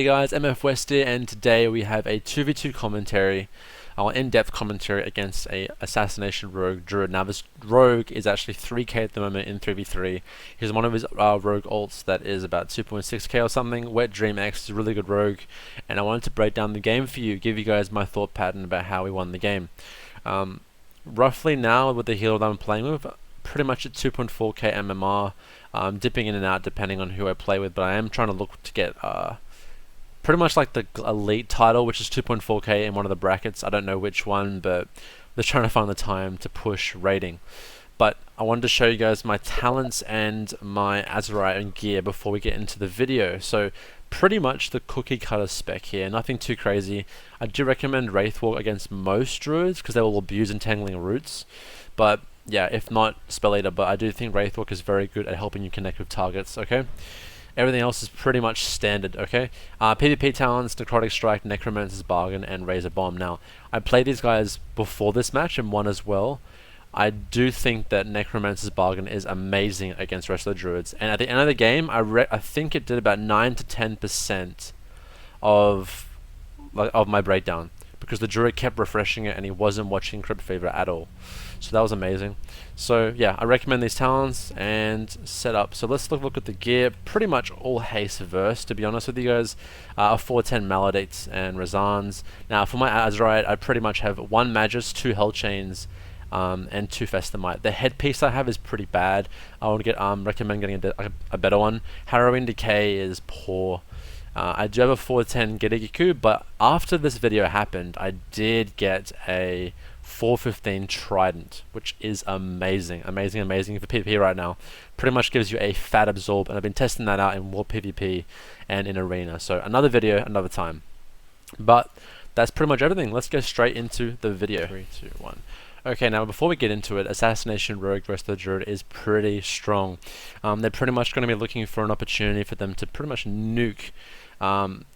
Hey guys, MFWest here, and today we have a 2v2 commentary, or in-depth commentary against a assassination rogue druid. Now this rogue is actually 3k at the moment in 3v3. He's one of his rogue ults that is about 2.6k or something. Wet Dream X is a really good rogue, and I wanted to break down the game for you, give you guys my thought pattern about how we won the game. Roughly now with the healer that I'm playing with, pretty much at 2.4k MMR, dipping in and out depending on who I play with, but I am trying to look to get pretty much like the elite title, which is 2.4k in one of the brackets. I don't know which one, but they're trying to find the time to push rating. But I wanted to show you guys my talents and my Azurite and gear before we get into the video. So pretty much the cookie cutter spec here, nothing too crazy. I do recommend Wraithwalk against most druids because they will abuse Entangling Roots, but yeah, if not, Spell Eater. But I do think Wraithwalk is very good at helping you connect with targets, okay? Everything else is pretty much standard, okay? PvP talents, Necrotic Strike, Necromancer's Bargain, and Razor Bomb. Now, I played these guys before this match and won as well. I do think that Necromancer's Bargain is amazing against rest of the druids. And at the end of the game, I think it did about 9 to 10% of my breakdown, because the druid kept refreshing it and he wasn't watching Crypt Fever at all. So that was amazing. So yeah, I recommend these talents and setup. So let's look at the gear. Pretty much all haste verse, to be honest with you guys. A 410 Maledict and Razans. Now for my Azurite, I pretty much have 1 Magus, 2 Hell Chains, and 2 Festamite. The headpiece I have is pretty bad. I would recommend getting a better one. Harrowing Decay is poor. I do have a 410 Gidigiku, but after this video happened, I did get a 415 Trident, which is amazing for PvP right now. Pretty much gives you a fat absorb, and I've been testing that out in War PvP and in Arena. So another video, another time. But that's pretty much everything. Let's go straight into the video. 3, 2, 1. Okay, now before we get into it, Assassination Rogue Rest of the Druid is pretty strong. They're pretty much going to be looking for an opportunity for them to pretty much nuke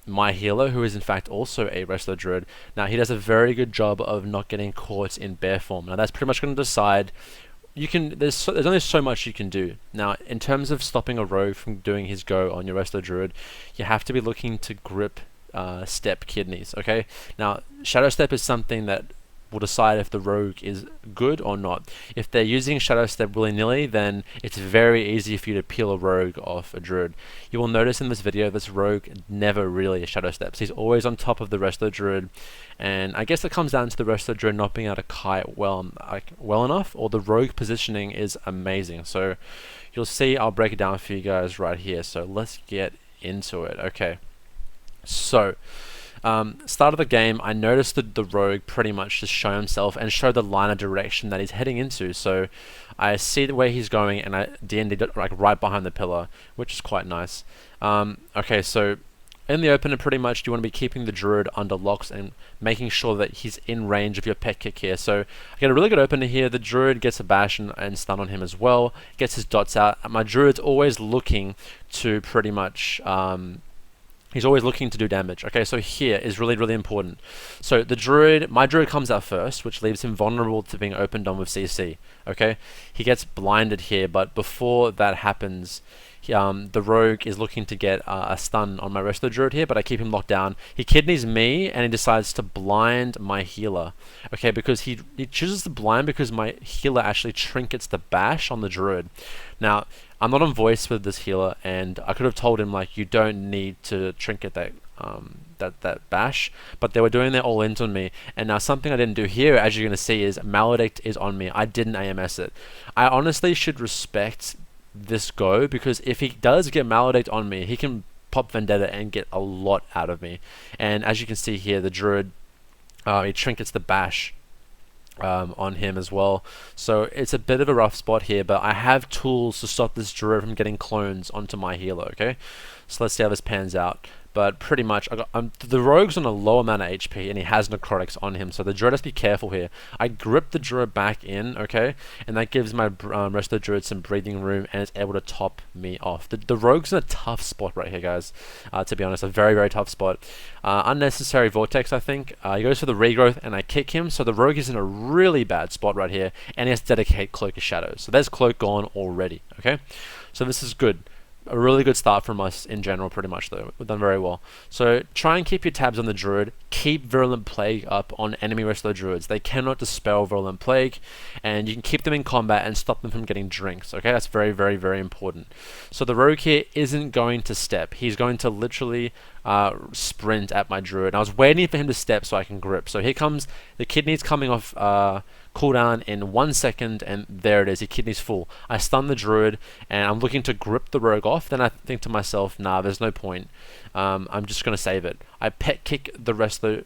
my healer, who is in fact also a Wrestler Druid. Now he does a very good job of not getting caught in bear form. Now that's pretty much going to decide. There's only so much you can do. Now in terms of stopping a rogue from doing his go on your Wrestler Druid, you have to be looking to grip step kidneys. Okay, now Shadow Step is something that will decide if the rogue is good or not. If they're using Shadow Step willy-nilly, then it's very easy for you to peel a rogue off a druid. You will notice in this video, this rogue never really Shadow Steps. He's always on top of the rest of the druid, and I guess it comes down to the rest of the druid not being able to kite well enough, or the rogue positioning is amazing. So you'll see, I'll break it down for you guys right here. So let's get into it. Okay, so start of the game, I noticed that the rogue pretty much just show himself and show the line of direction that he's heading into. So I see the way he's going, and I D&D like right behind the pillar, which is quite nice. Okay, so in the opener, pretty much you want to be keeping the druid under locks and making sure that he's in range of your pet kick here. So I get a really good opener here. The druid gets a bash and stun on him as well, gets his dots out. My druid's always looking to pretty much he's always looking to do damage. Okay, so here is really, really important. So the druid, my druid comes out first, which leaves him vulnerable to being opened on with CC. Okay, he gets blinded here, but before that happens, the rogue is looking to get a stun on my rest of the druid here, but I keep him locked down. He kidneys me, and he decides to blind my healer. Okay, because he chooses to blind because my healer actually trinkets the bash on the druid. Now, I'm not on voice with this healer, and I could have told him like, you don't need to trinket that that bash, but they were doing their all-ins on me. And now something I didn't do here, as you're going to see, is Maledict is on me. I didn't AMS it. I honestly should respect this go, because if he does get Maledict on me, he can pop Vendetta and get a lot out of me. And as you can see here, the druid, he trinkets the bash on him as well. So it's a bit of a rough spot here, but I have tools to stop this druid from getting clones onto my healer. Okay, so let's see how this pans out. But pretty much, the rogue's on a low amount of HP, and he has necrotics on him, so the druid has to be careful here. I grip the druid back in, okay, and that gives my rest of the druid some breathing room, and it's able to top me off. The rogue's in a tough spot right here, guys, to be honest, a very, very tough spot. Unnecessary Vortex, I think. He goes for the regrowth, and I kick him, so the rogue is in a really bad spot right here, and he has to dedicate Cloak of Shadows. So there's Cloak gone already, okay? So this is good. a really good start from us in general, pretty much, though. We've done very well. So try and keep your tabs on the Druid. Keep Virulent Plague up on enemy wrestler Druids. They cannot dispel Virulent Plague, and you can keep them in combat and stop them from getting drinks, okay? That's very, very, very important. So the Rogue here isn't going to step. He's going to literally sprint at my Druid. And I was waiting for him to step so I can grip. So here comes the kidneys coming off cooldown in 1 second, and there it is. Your kidney's full. I stun the Druid, and I'm looking to grip the Rogue off. Then I think to myself, nah, there's no point. I'm just gonna save it. I pet kick the rest of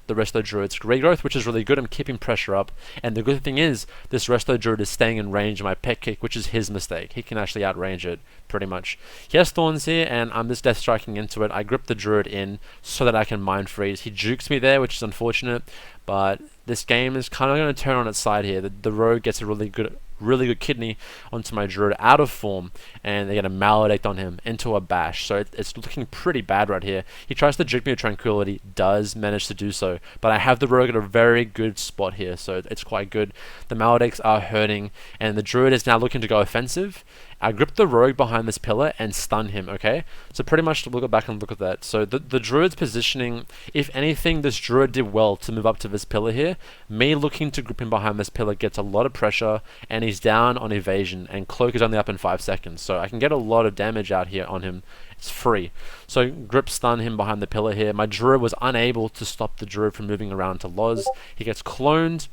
the Druid's regrowth, which is really good. I'm keeping pressure up, and the good thing is this rest of the Druid is staying in range of my pet kick, which is his mistake. He can actually outrange it pretty much. He has thorns here, and I'm just death striking into it. I grip the Druid in so that I can mind freeze. He jukes me there, which is unfortunate, but this game is kind of going to turn on its side here. The Rogue gets a really good kidney onto my Druid out of form, and they get a Maledict on him into a bash. So it's looking pretty bad right here. He tries to juke me with Tranquility, does manage to do so, but I have the Rogue at a very good spot here, so it's quite good. The Maledicts are hurting, and the Druid is now looking to go offensive. I grip the Rogue behind this pillar and stun him, okay? So pretty much we'll go back and look at that. So the Druid's positioning, if anything, this Druid did well to move up to this pillar here. Me looking to grip him behind this pillar gets a lot of pressure, and he's down on evasion, and Cloak is only up in 5 seconds. So I can get a lot of damage out here on him. It's free. So grip stun him behind the pillar here. My Druid was unable to stop the Druid from moving around to Loz. He gets cloned.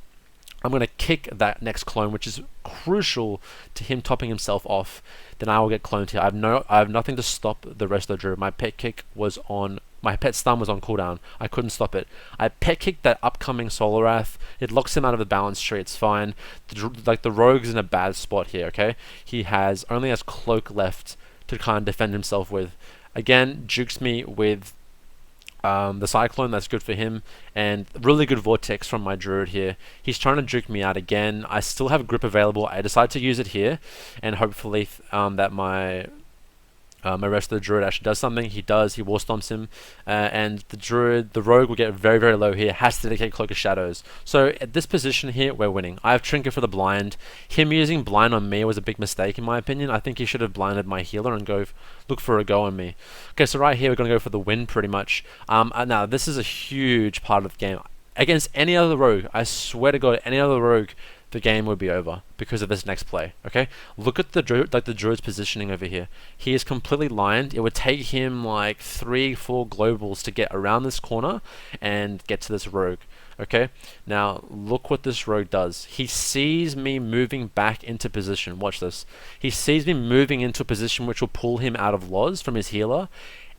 I'm going to kick that next clone, which is crucial to him topping himself off. Then I will get cloned here. I have nothing to stop the rest of the Druid. My pet stun was on cooldown. I couldn't stop it. I pet kicked that upcoming Solar Wrath. It locks him out of the balance tree. It's fine. The Rogue's in a bad spot here, okay? He only has Cloak left to kind of defend himself with. Again, jukes me with the Cyclone. That's good for him, and really good Vortex from my Druid here. He's trying to juke me out again. I still have grip available. I decide to use it here, and hopefully that my rest of the Druid actually does something. He does. He War Stomps him, and the Rogue will get very, very low here. Has to dedicate Cloak of Shadows. So at this position here, we're winning. I have Trinket for the blind. Him using blind on me was a big mistake in my opinion. I think he should have blinded my healer and look for a go on me. Okay, so right here we're going to go for the win pretty much. Now this is a huge part of the game. Against any other Rogue, I swear to God, any other Rogue, the game would be over because of this next play. Okay, look at the Druid's positioning over here. He is completely lined. It would take him like 3-4 globals to get around this corner and get to this Rogue. Okay, now look what this Rogue does. He sees me moving back into position. Watch this. He sees me moving into a position which will pull him out of Loz from his healer,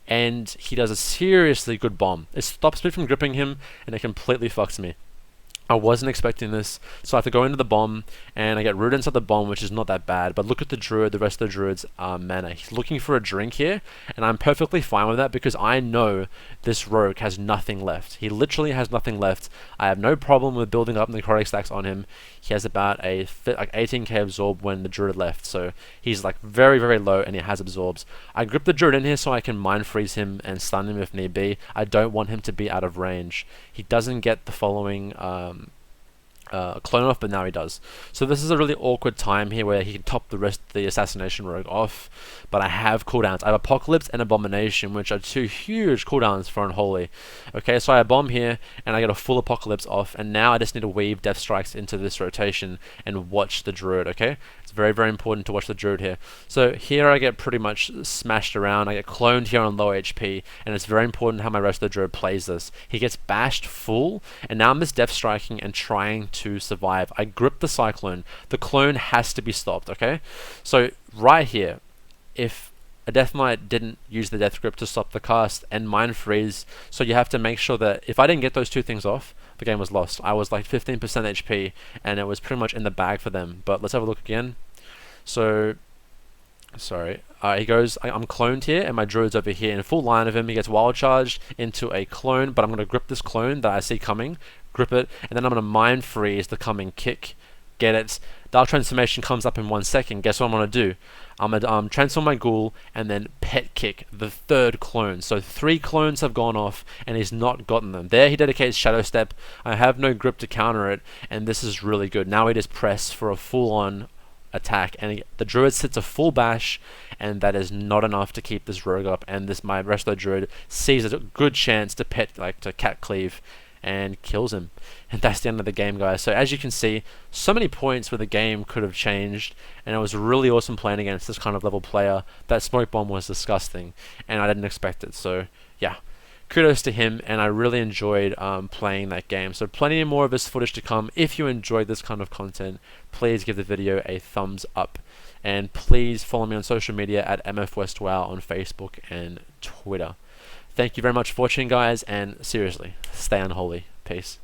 and he does a seriously good bomb. It stops me from gripping him, and it completely fucks me. I wasn't expecting this, so I have to go into the bomb, and I get rooted inside the bomb, which is not that bad. But look at the Druid, the rest of the Druid's mana. He's looking for a drink here, and I'm perfectly fine with that because I know this Rogue has nothing left. He literally has nothing left. I have no problem with building up necrotic stacks on him. He has about like 18k absorb when the Druid left, so he's like very, very low, and he has absorbs. I grip the Druid in here so I can mind freeze him and stun him if need be. I don't want him to be out of range. He doesn't get the following clone off, but now he does. So this is a really awkward time here where he can top the rest of the Assassination Rogue off, but I have cooldowns. I have Apocalypse and Abomination, which are 2 huge cooldowns for Unholy. Okay, so I bomb here, and I get a full Apocalypse off, and now I just need to weave Death Strikes into this rotation and watch the Druid, okay? It's very, very important to watch the Druid here. So here I get pretty much smashed around. I get cloned here on low HP, and it's very important how my rest of the Druid plays this. He gets bashed full, and now I'm just Death Striking and trying to survive. I grip the Cyclone. The clone has to be stopped, okay? So right here, if a Death Knight didn't use the Death Grip to stop the cast and Mind Freeze, so you have to make sure that if I didn't get those 2 things off, the game was lost. I was like 15% HP, and it was pretty much in the bag for them. But let's have a look again. So, sorry. He goes, I'm cloned here, and my Druid's over here in full line of him. He gets wild charged into a clone, but I'm going to grip this clone that I see coming, grip it, and then I'm going to Mind Freeze the coming kick. Get it? Dark Transformation comes up in 1 second. Guess what I'm going to do? I'm going to transform my Ghoul and then Pet Kick the 3rd clone. So 3 clones have gone off, and he's not gotten them. There he dedicates Shadow Step. I have no grip to counter it, and this is really good. Now we just press for a full-on attack, and the druid sits a full bash, and that is not enough to keep this rogue up, and this my resto druid sees a good chance to to cat cleave and kills him, and that's the end of the game, guys. So as you can see, so many points where the game could have changed, and it was really awesome playing against this kind of level player. That smoke bomb was disgusting, and I didn't expect it. So yeah, kudos to him, and I really enjoyed playing that game. So plenty more of this footage to come. If you enjoyed this kind of content, please give the video a thumbs up, and please follow me on social media at MFWest WoW on Facebook and Twitter. Thank you very much for watching, guys, and seriously, stay unholy. Peace.